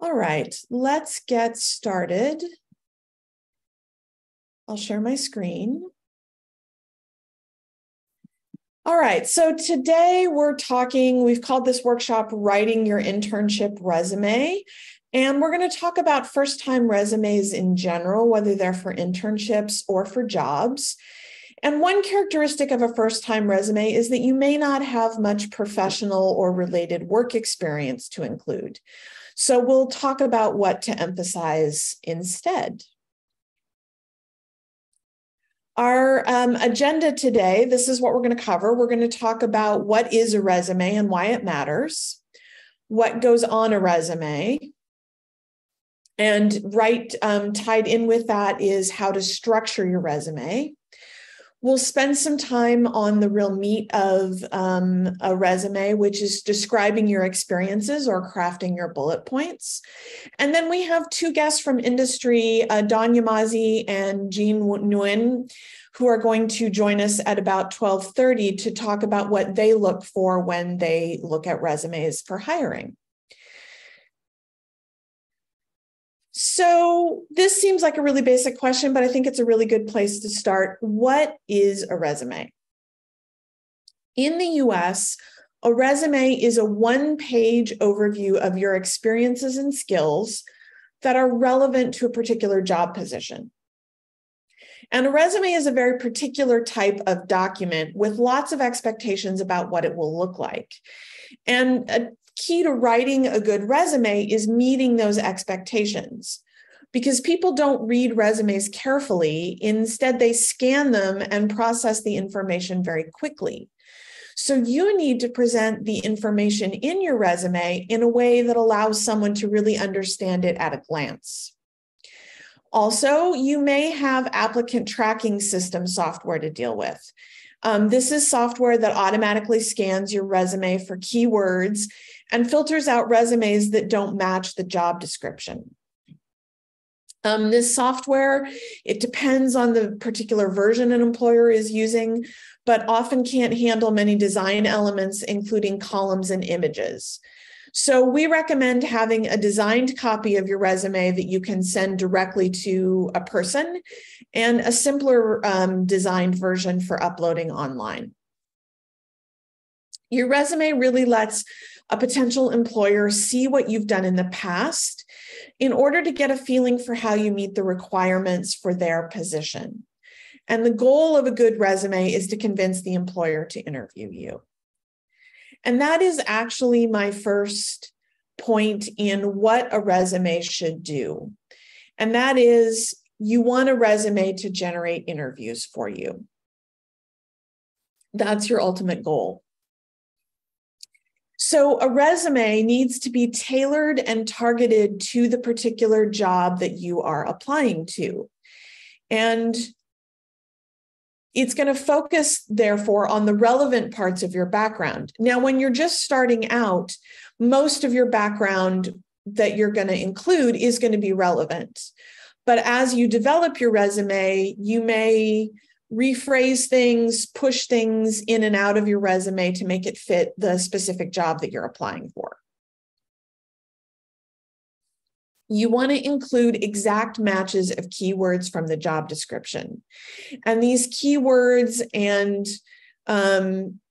All right, let's get started. I'll share my screen. All right, so today we've called this workshop Writing Your Internship Resume, and we're going to talk about first-time resumes in general, whether they're for internships or for jobs. And one characteristic of a first-time resume is that you may not have much professional or related work experience to include. So we'll talk about what to emphasize instead. Our agenda today, this is what we're going to cover. We're going to talk about what is a resume and why it matters, what goes on a resume, and tied in with that is how to structure your resume. We'll spend some time on the real meat of a resume, which is describing your experiences or crafting your bullet points. And then we have two guests from industry, Don Yamazi and Jean Nguyen, who are going to join us at about 12:30 to talk about what they look for when they look at resumes for hiring. So this seems like a really basic question, but I think it's a really good place to start. What is a resume? In the US, a resume is a one-page overview of your experiences and skills that are relevant to a particular job position. And a resume is a very particular type of document with lots of expectations about what it will look like. And a key to writing a good resume is meeting those expectations, because people don't read resumes carefully. Instead, they scan them and process the information very quickly. So you need to present the information in your resume in a way that allows someone to really understand it at a glance. Also, you may have applicant tracking system software to deal with. This is software that automatically scans your resume for keywords and filters out resumes that don't match the job description. This software, it depends on the particular version an employer is using, but often can't handle many design elements, including columns and images. So we recommend having a designed copy of your resume that you can send directly to a person and a simpler designed version for uploading online. Your resume really lets a potential employer see what you've done in the past in order to get a feeling for how you meet the requirements for their position. And the goal of a good resume is to convince the employer to interview you. And that is actually my first point in what a resume should do. And that is, you want a resume to generate interviews for you. That's your ultimate goal. So a resume needs to be tailored and targeted to the particular job that you are applying to. And it's going to focus, therefore, on the relevant parts of your background. Now, when you're just starting out, most of your background that you're going to include is going to be relevant. But as you develop your resume, you may rephrase things, push things in and out of your resume to make it fit the specific job that you're applying for. You want to include exact matches of keywords from the job description. And these keywords and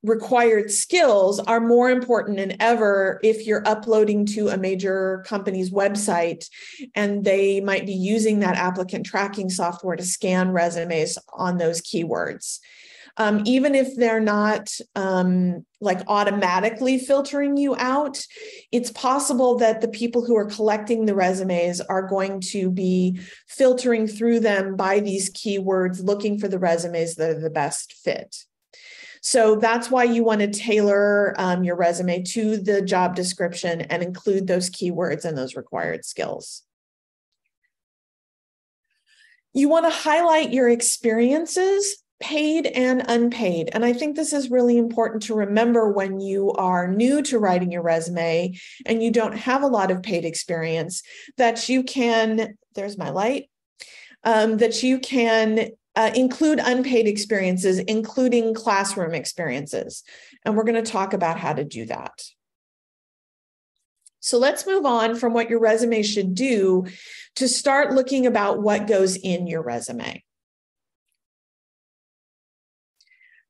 required skills are more important than ever if you're uploading to a major company's website and they might be using that applicant tracking software to scan resumes on those keywords. Even if they're not like automatically filtering you out, it's possible that the people who are collecting the resumes are going to be filtering through them by these keywords, looking for the resumes that are the best fit. So that's why you want to tailor your resume to the job description and include those keywords and those required skills. You want to highlight your experiences, paid and unpaid. And I think this is really important to remember when you are new to writing your resume and you don't have a lot of paid experience, that you can, there's my light, that you can include unpaid experiences, including classroom experiences. And we're going to talk about how to do that. So let's move on from what your resume should do to start looking about what goes in your resume.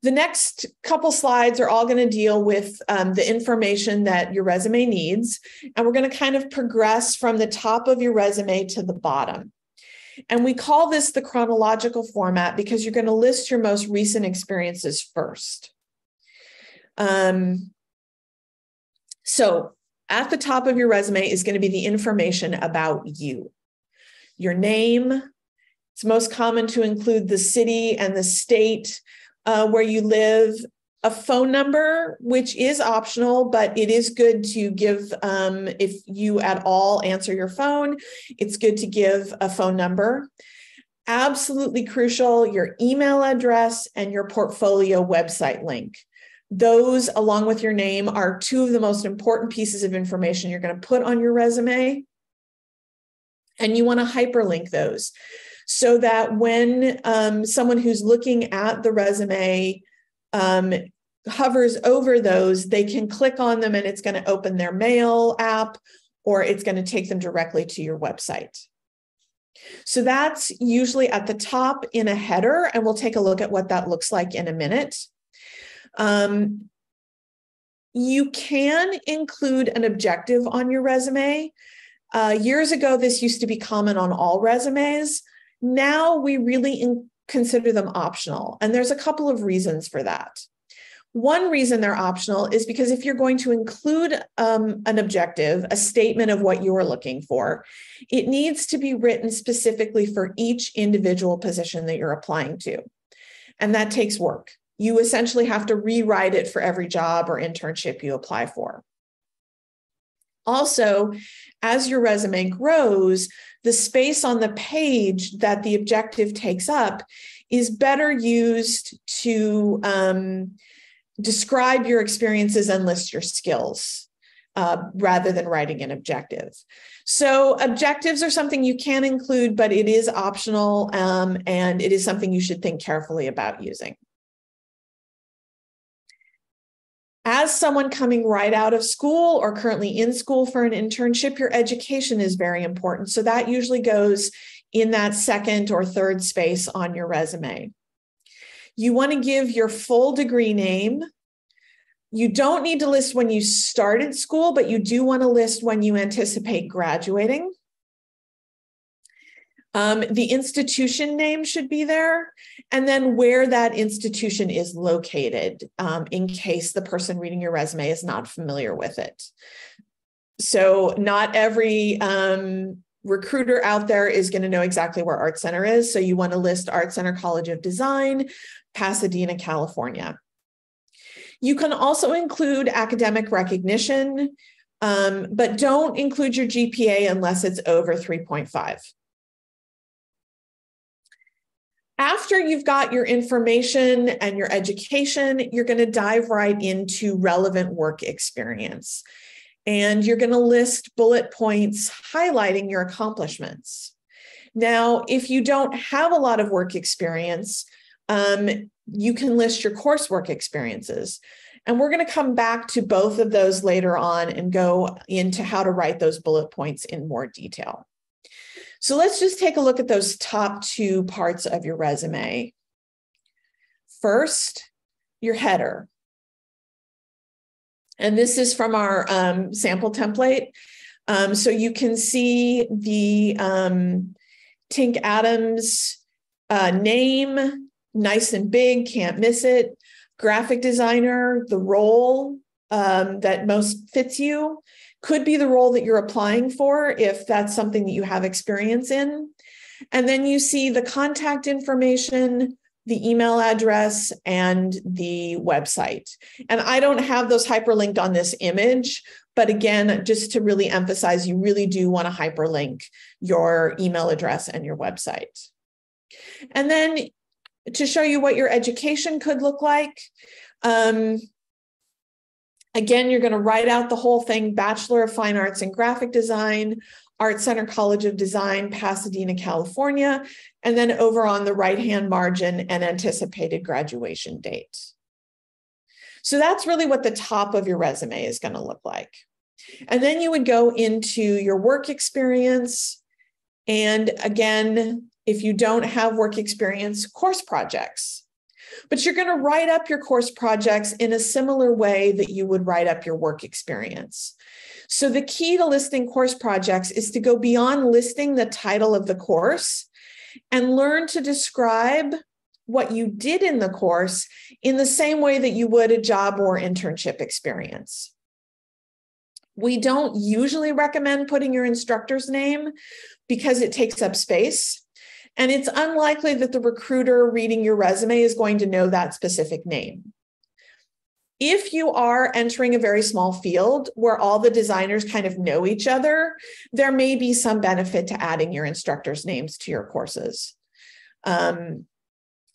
The next couple slides are all going to deal with the information that your resume needs, and we're going to kind of progress from the top of your resume to the bottom. And we call this the chronological format because you're going to list your most recent experiences first. So at the top of your resume is going to be the information about you. Your name. It's most common to include the city and the state where you live, a phone number, which is optional, but it is good to give, if you at all answer your phone, it's good to give a phone number. Absolutely crucial, your email address and your portfolio website link. Those, along with your name, are two of the most important pieces of information you're going to put on your resume. And you want to hyperlink those so that when someone who's looking at the resume hovers over those, they can click on them and it's going to open their mail app or it's going to take them directly to your website. So that's usually at the top in a header, and we'll take a look at what that looks like in a minute. You can include an objective on your resume. Years ago, this used to be common on all resumes. Now we really consider them optional, and there's a couple of reasons for that. One reason they're optional is because if you're going to include an objective, a statement of what you're looking for, it needs to be written specifically for each individual position that you're applying to. And that takes work. You essentially have to rewrite it for every job or internship you apply for. Also, as your resume grows, the space on the page that the objective takes up is better used to describe your experiences and list your skills rather than writing an objective. So objectives are something you can include, but it is optional, and it is something you should think carefully about using. As someone coming right out of school or currently in school for an internship, your education is very important. So that usually goes in that second or third space on your resume. You want to give your full degree name. You don't need to list when you started school, but you do want to list when you anticipate graduating. The institution name should be there, and then where that institution is located, in case the person reading your resume is not familiar with it. So not every recruiter out there is going to know exactly where Art Center is. So you want to list Art Center College of Design, Pasadena, California. You can also include academic recognition, but don't include your GPA unless it's over 3.5. After you've got your information and your education, you're going to dive right into relevant work experience. And you're going to list bullet points highlighting your accomplishments. Now, if you don't have a lot of work experience, you can list your coursework experiences. And we're going to come back to both of those later on and go into how to write those bullet points in more detail. So let's just take a look at those top two parts of your resume. First, your header. And this is from our sample template. So you can see the Tink Adams name, nice and big, can't miss it. Graphic designer, the role that most fits you. Could be the role that you're applying for if that's something that you have experience in. And then you see the contact information, the email address, and the website. And I don't have those hyperlinked on this image, but again, just to really emphasize, you really do want to hyperlink your email address and your website. And then to show you what your education could look like, again, you're going to write out the whole thing: Bachelor of Fine Arts in Graphic Design, Art Center College of Design, Pasadena, California, and then over on the right-hand margin, an anticipated graduation date. So that's really what the top of your resume is going to look like. And then you would go into your work experience. And again, if you don't have work experience, course projects. But you're going to write up your course projects in a similar way that you would write up your work experience. So the key to listing course projects is to go beyond listing the title of the course and learn to describe what you did in the course in the same way that you would a job or internship experience. We don't usually recommend putting your instructor's name because it takes up space. And it's unlikely that the recruiter reading your resume is going to know that specific name. If you are entering a very small field where all the designers kind of know each other, there may be some benefit to adding your instructors' names to your courses.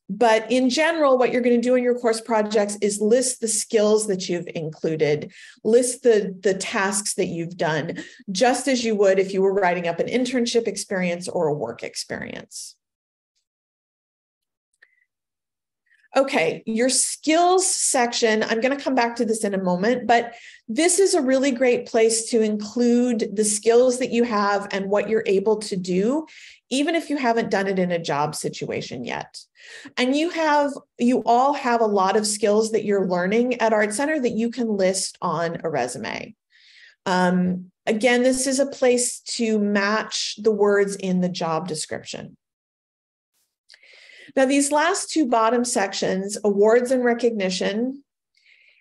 But in general, what you're going to do in your course projects is list the skills that you've included, list the tasks that you've done, just as you would if you were writing up an internship experience or a work experience. Okay, your skills section, I'm going to come back to this in a moment, but this is a really great place to include the skills that you have and what you're able to do, even if you haven't done it in a job situation yet. And you all have a lot of skills that you're learning at Art Center that you can list on a resume. Again, this is a place to match the words in the job description. Now, these last two bottom sections, awards and recognition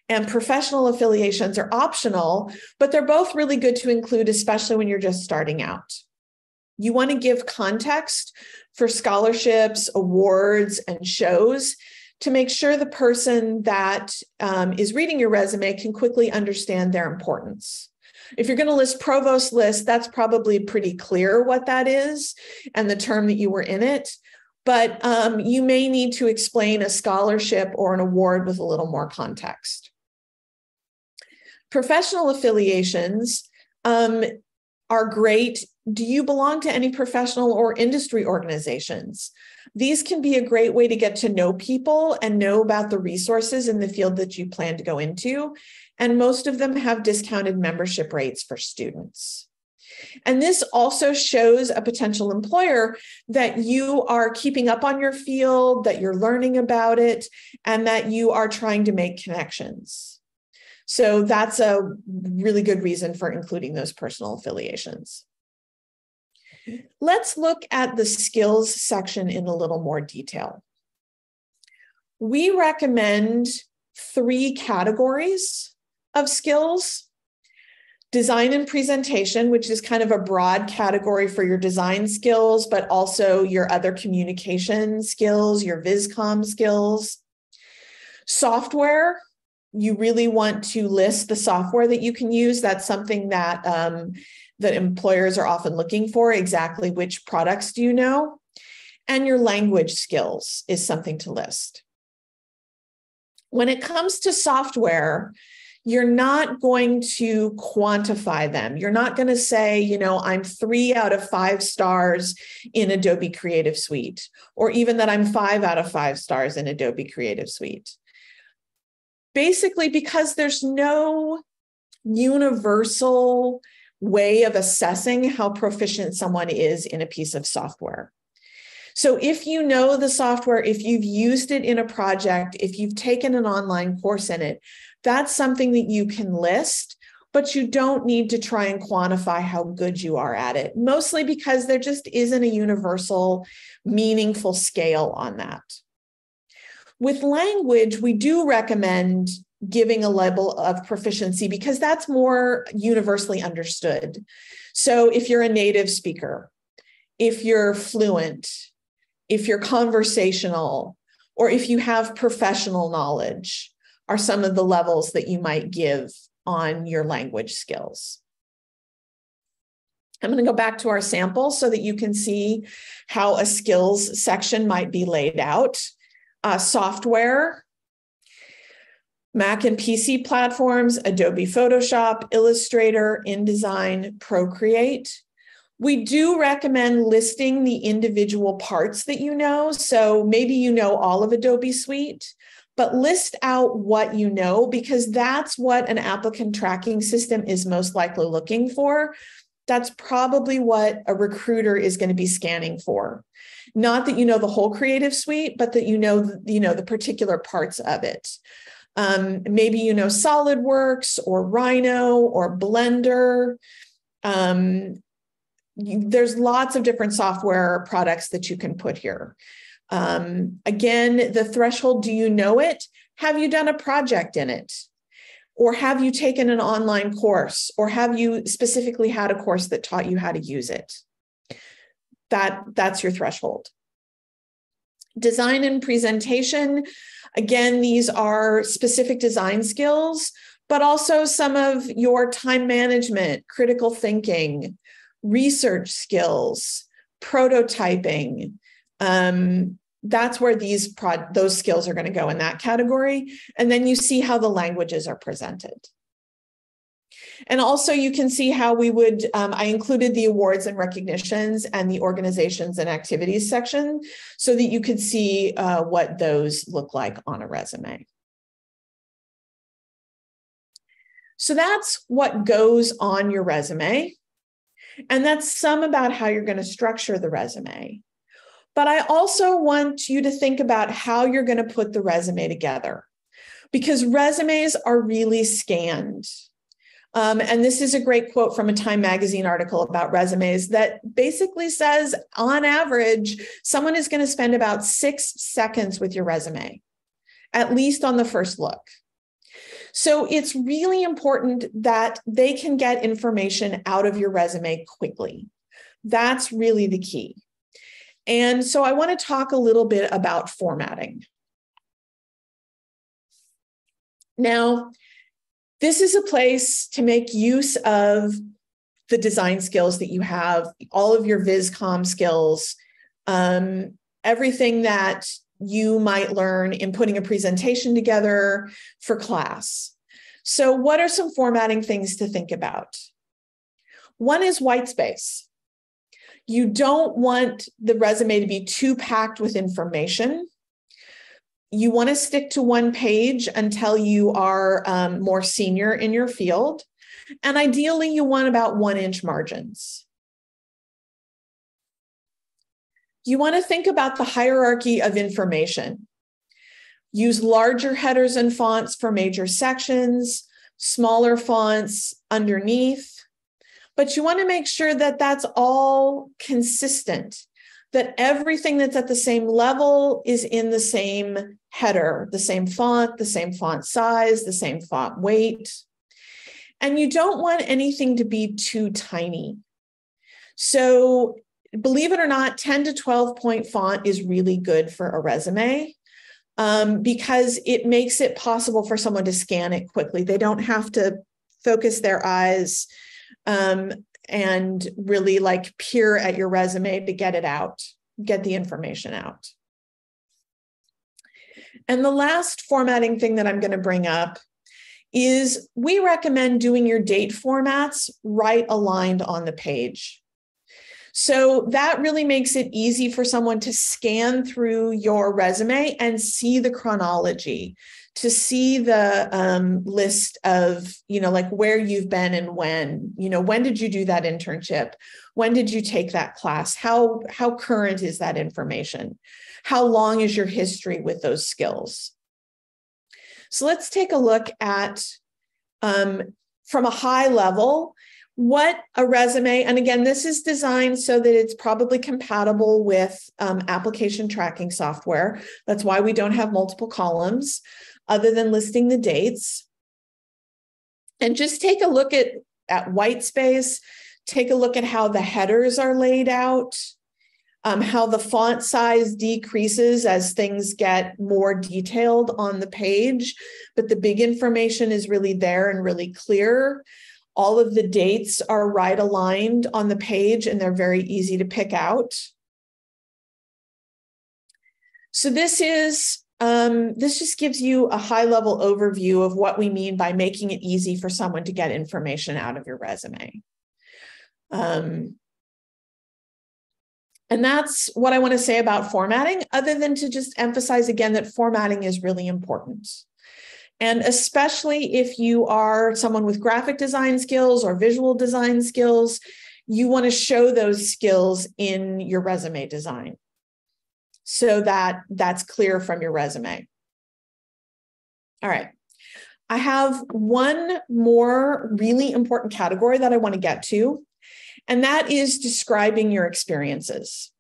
and professional affiliations, are optional, but they're both really good to include, especially when you're just starting out. You want to give context for scholarships, awards, and shows to make sure the person that is reading your resume can quickly understand their importance. If you're going to list provost list, that's probably pretty clear what that is and the term that you were in it. But you may need to explain a scholarship or an award with a little more context. Professional affiliations are great. Do you belong to any professional or industry organizations? These can be a great way to get to know people and know about the resources in the field that you plan to go into. And most of them have discounted membership rates for students. And this also shows a potential employer that you are keeping up on your field, that you're learning about it, and that you are trying to make connections. So that's a really good reason for including those personal affiliations. Let's look at the skills section in a little more detail. We recommend 3 categories of skills. Design and presentation, which is kind of a broad category for your design skills, but also your other communication skills, your VisCom skills. Software, you really want to list the software that you can use. That's something that, that employers are often looking for, exactly which products do you know. And your language skills is something to list. When it comes to software, you're not going to quantify them. You're not going to say, you know, I'm 3 out of 5 stars in Adobe Creative Suite, or even that I'm 5 out of 5 stars in Adobe Creative Suite. Basically, because there's no universal way of assessing how proficient someone is in a piece of software. So if you know the software, if you've used it in a project, if you've taken an online course in it, that's something that you can list, but you don't need to try and quantify how good you are at it, mostly because there just isn't a universal, meaningful scale on that. With language, we do recommend giving a level of proficiency because that's more universally understood. So if you're a native speaker, if you're fluent, if you're conversational, or if you have professional knowledge, are some of the levels that you might give on your language skills. I'm going to go back to our sample so that you can see how a skills section might be laid out. Software, Mac and PC platforms, Adobe Photoshop, Illustrator, InDesign, Procreate. We do recommend listing the individual parts that you know. So maybe you know all of Adobe Suite, but list out what you know, because that's what an applicant tracking system is most likely looking for. That's probably what a recruiter is going to be scanning for. Not that you know the whole Creative Suite, but that you know the particular parts of it. Maybe you know SolidWorks or Rhino or Blender. There's lots of different software products that you can put here. Again, the threshold, do you know it? Have you done a project in it? Or have you taken an online course? Or have you specifically had a course that taught you how to use it? That's your threshold. Design and presentation. Again, these are specific design skills, but also some of your time management, critical thinking, research skills, prototyping. That's where those skills are going to go in that category. And then you see how the languages are presented. And also you can see how we would, I included the awards and recognitions and the organizations and activities section so that you could see what those look like on a resume. So that's what goes on your resume. And that's some about how you're going to structure the resume. But I also want you to think about how you're going to put the resume together, because resumes are really scanned. And this is a great quote from a Time magazine article about resumes that basically says, on average, someone is going to spend about 6 seconds with your resume, at least on the first look. So it's really important that they can get information out of your resume quickly. That's really the key. And so I want to talk a little bit about formatting. Now, this is a place to make use of the design skills that you have, all of your VisCom skills, everything that you might learn in putting a presentation together for class. So what are some formatting things to think about? One is white space. You don't want the resume to be too packed with information. You want to stick to one page until you are more senior in your field. And ideally, you want about 1-inch margins. You want to think about the hierarchy of information. Use larger headers and fonts for major sections, smaller fonts underneath. But you want to make sure that that's all consistent, that everything that's at the same level is in the same header, the same font size, the same font weight. And you don't want anything to be too tiny. So believe it or not, 10 to 12 point font is really good for a resume because it makes it possible for someone to scan it quickly. They don't have to focus their eyes and really like peer at your resume to get it out, get the information out. And the last formatting thing that I'm going to bring up is we recommend doing your date formats right aligned on the page. So that really makes it easy for someone to scan through your resume and see the chronology, to see the list of, like where you've been and when did you do that internship? When did you take that class? How current is that information? How long is your history with those skills? So let's take a look at, from a high level, what a resume, and again, this is designed so that it's probably compatible with application tracking software. That's why we don't have multiple columns other than listing the dates. And just take a look at white space, take a look at how the headers are laid out, how the font size decreases as things get more detailed on the page, but the big information is really there and really clear. All of the dates are right aligned on the page and they're very easy to pick out. So this just gives you a high-level overview of what we mean by making it easy for someone to get information out of your resume. And that's what I want to say about formatting, other than to just emphasize again that formatting is really important. And especially if you are someone with graphic design skills or visual design skills, you want to show those skills in your resume design so that that's clear from your resume. All right. I have one more really important category that I want to get to, and that is describing your experiences.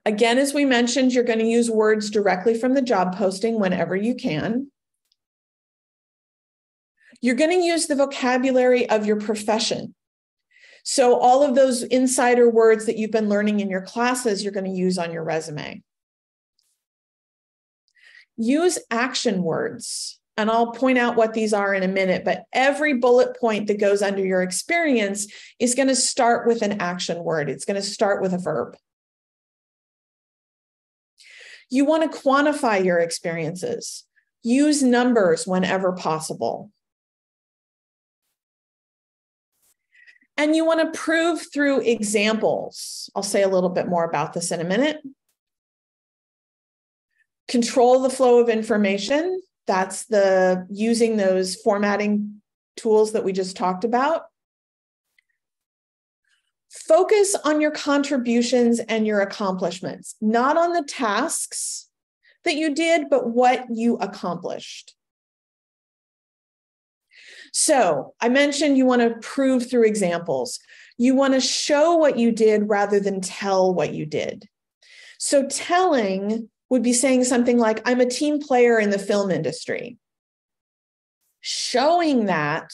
Again, as we mentioned, you're going to use words directly from the job posting whenever you can. You're going to use the vocabulary of your profession. So all of those insider words that you've been learning in your classes, you're going to use on your resume. Use action words, and I'll point out what these are in a minute, but every bullet point that goes under your experience is going to start with an action word. It's going to start with a verb. You want to quantify your experiences. Use numbers whenever possible. And you want to prove through examples. I'll say a little bit more about this in a minute. Control the flow of information. That's using those formatting tools that we just talked about. Focus on your contributions and your accomplishments, not on the tasks that you did, but what you accomplished. So I mentioned you want to prove through examples. You want to show what you did rather than tell what you did. So telling would be saying something like, I'm a team player in the film industry. Showing that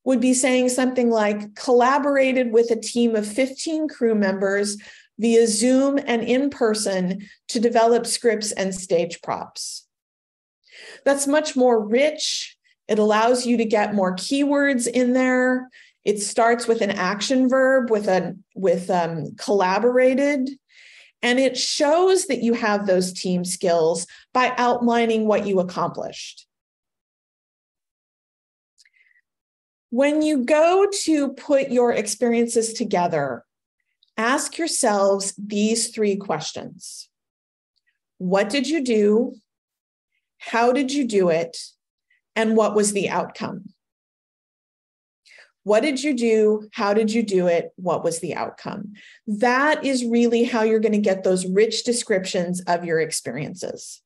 would be saying something like, collaborated with a team of 15 crew members via Zoom and in person to develop scripts and stage props. That's much more rich. It allows you to get more keywords in there. It starts with an action verb with collaborated. And it shows that you have those team skills by outlining what you accomplished. When you go to put your experiences together, ask yourselves these 3 questions. What did you do? How did you do it? And what was the outcome? What did you do? How did you do it? What was the outcome? That is really how you're going to get those rich descriptions of your experiences.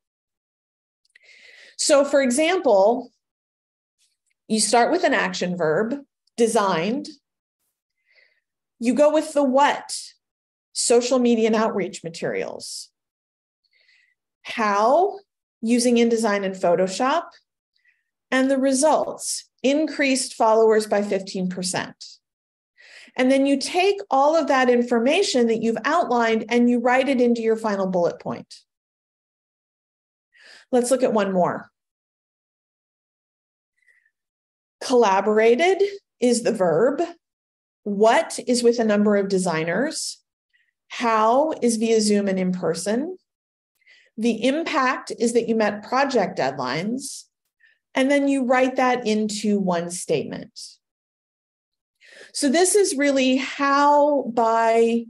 So, for example, you start with an action verb, designed. You go with the what, social media and outreach materials. How, using InDesign and Photoshop. And the results, increased followers by 15%. And then you take all of that information that you've outlined and you write it into your final bullet point. Let's look at one more. Collaborated is the verb. What is with a number of designers. How is via Zoom and in person. The impact is that you met project deadlines. And then you write that into one statement. So this is really how, by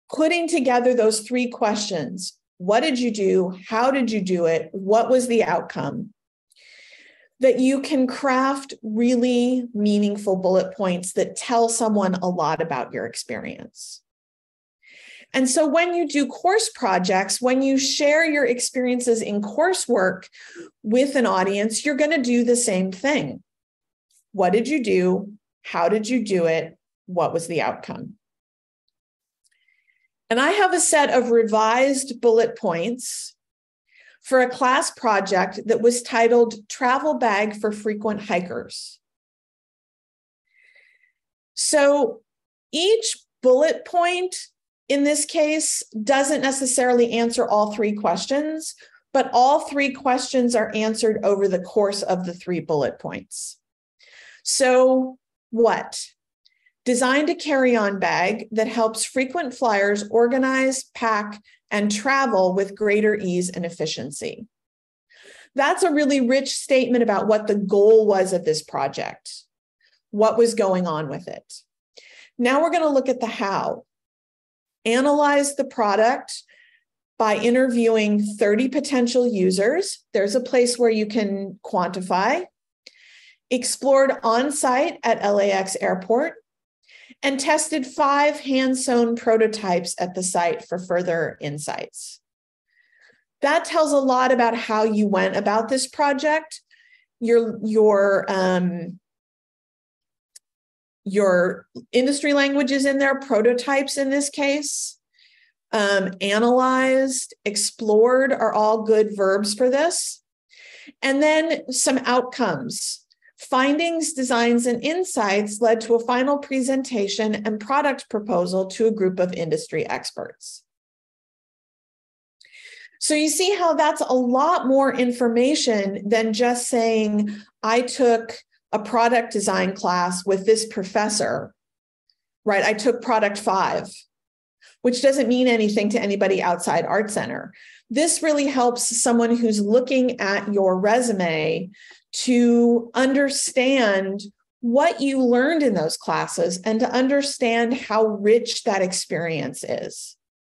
putting together those 3 questions, what did you do? How did you do it? What was the outcome? That you can craft really meaningful bullet points that tell someone a lot about your experience. And so when you do course projects, when you share your experiences in coursework with an audience, you're going to do the same thing. What did you do? How did you do it? What was the outcome? And I have a set of revised bullet points for a class project that was titled Travel Bag for Frequent Hikers. So each bullet point in this case doesn't necessarily answer all 3 questions, but all 3 questions are answered over the course of the 3 bullet points. So what? Designed a carry-on bag that helps frequent flyers organize, pack, and travel with greater ease and efficiency. That's a really rich statement about what the goal was of this project, what was going on with it. Now we're going to look at the how. Analyze the product by interviewing 30 potential users. There's a place where you can quantify. Explored on-site at LAX airport, and tested 5 hand-sewn prototypes at the site for further insights. That tells a lot about how you went about this project. Your industry languages in there, prototypes in this case, analyzed, explored are all good verbs for this. And then some outcomes. Findings, designs, and insights led to a final presentation and product proposal to a group of industry experts. So you see how that's a lot more information than just saying, I took a product design class with this professor, right? I took product 5, which doesn't mean anything to anybody outside Art Center. This really helps someone who's looking at your resume to understand what you learned in those classes and to understand how rich that experience is.